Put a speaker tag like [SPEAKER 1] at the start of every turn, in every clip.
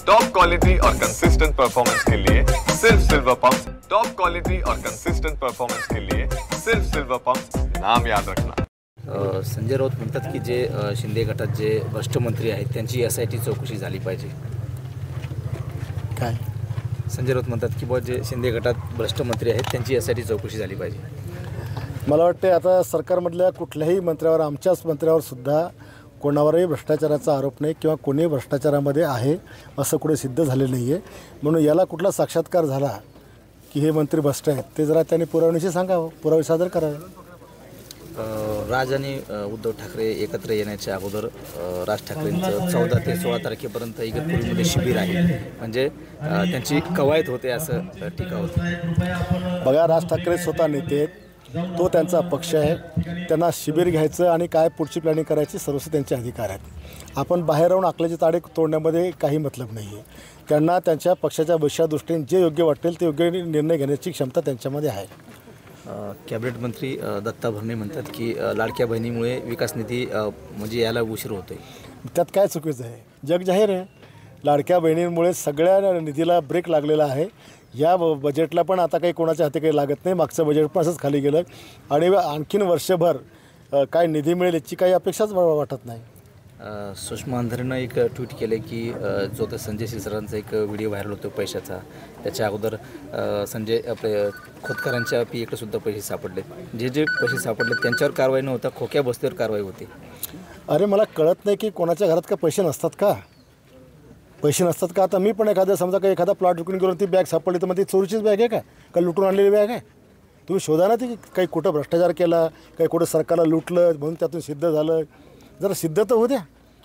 [SPEAKER 1] Top quality और consistent performance के लिए सिर्फ सिल्वर पंप्स। टॉप क्वालिटी और कंसिस्टेंट परफॉर्मेंस के लिए सिर्फ सिल्वर पंप्स, नाम याद रखना।
[SPEAKER 2] संजय राऊत म्हणतात की जे शिंदे गटात जे भ्रष्ट मंत्री आहेत त्यांची SIT चौकशी झाली पाहिजे।
[SPEAKER 3] काय
[SPEAKER 2] संजय राऊत म्हणतात की बुवा जे शिंदे गटात भ्रष्ट मंत्री आहेत त्यांची SIT चौकशी झाली पाहिजे।
[SPEAKER 3] मला वाटते आता सरकारमधल्या कुठल्याही मंत्र्यावर, आमच्याच मंत्र्यावर सुद्धा कोणावरही भ्रष्टाचाराचा आरोप नाही किंवा कोणी भ्रष्टाचारामध्ये आहे असं कुठे सिद्ध झालेलं नाही आहे। म्हणून याला कुठला साक्षात्कार झाला की हे मंत्री भ्रष्ट आहेत ते जरा त्यांनी पुराव्यानिशी सांगावं, पुरावे सादर करावे।
[SPEAKER 2] राज आणि उद्धव ठाकरे एकत्र येण्याच्या अगोदर राज ठाकरेंचं 14 ते 16 तारखेपर्यंत इगतपुरीमध्ये शिबिर आहे, म्हणजे त्यांची कवायत होते असं टीका होती।
[SPEAKER 3] बघा, राज ठाकरे स्वतः नेते आहेत, तो त्यांचा पक्ष आहे, त्यांना शिबिर घ्यायचं आणि काय पुढची प्लॅनिंग करायची सर्वस्व त्यांचे अधिकार आहेत। आपण बाहेर राहून आकल्याचे ताडे तोडण्यामध्ये काही मतलब नाही आहे। त्यांना त्यांच्या पक्षाच्या भविष्यादृष्टीने जे योग्य वाटेल ते योग्य निर्णय घेण्याची क्षमता त्यांच्यामध्ये आहे।
[SPEAKER 2] कॅबिनेट मंत्री दत्ता भरणे म्हणतात की लाडक्या बहिणीमुळे विकास निधी म्हणजे याला उशीर होतोय।
[SPEAKER 3] त्यात काय चुकीचं आहे? जग जाहीर आहे, लाडक्या बहिणींमुळे सगळ्या निधीला ब्रेक लागलेला आहे। या बजेटला पण आता काही कोणाच्या हाती काही लागत नाही, मागचं बजेट पण असंच खाली गेलं आणि आणखीन वर्षभर काय निधी मिळेल याची काही अपेक्षाच वाटत नाही।
[SPEAKER 2] सुषमा अंधारेनं एक ट्विट केले की जो तर संजय शिरसाटांचा एक व्हिडिओ व्हायरल होतो पैशाचा, त्याच्या अगोदर संजय आपले खोतकरांच्या PA सुद्धा पैसे सापडले, जे पैसे सापडले त्यांच्यावर कारवाई न होता खोक्या बस्तीवर कारवाई होती।
[SPEAKER 3] अरे मला कळत नाही की कोणाच्या घरात का पैसे नसतात का? पैसे नसतात का? आता मी पण समजा काही एखादा प्लॉट विकून गेलो, ती बॅग सापडली तर मग ती चोरीचीच बॅग आहे का लुटून आणलेली बॅग आहे? तुम्ही शोधा ना ती, काही कुठं भ्रष्टाचार केला, काही कुठं सरकारला लुटलं म्हणून त्यातून सिद्ध झालं, जरा सिद्ध तर होऊ द्या।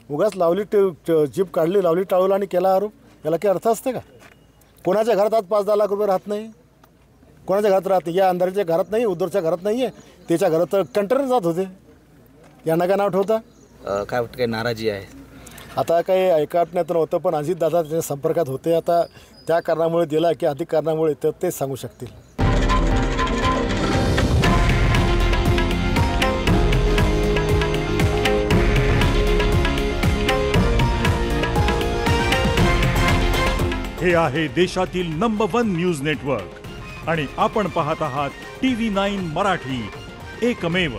[SPEAKER 3] उगाच लावली जीप काढली, लावली टाळूला आणि केला आरोप, याला काही अर्थ असते का? कोणाच्या घरात आज 5-10 लाख रुपये राहत नाही, कोणाच्या घरात राहत नाही। या अंधारीच्या घरात नाही, उद्धवच्या घरात नाही आहे, त्याच्या घरात तर कंटेनर जात होते, यांना काय नाव ठेवता?
[SPEAKER 2] काय वाटतं, काही नाराजी आहे?
[SPEAKER 3] आता काही ऐकण्यात नव्हतं, पण अजितदादा त्याच्या संपर्कात होते, आता त्या कारणामुळे दिला की अधिक कारणामुळे तर तेच सांगू शकतील।
[SPEAKER 4] हे आहे देशातील नंबर 1 न्यूज नेटवर्क आणि आपण पाहत आहात TV9 मराठी, एकमेव।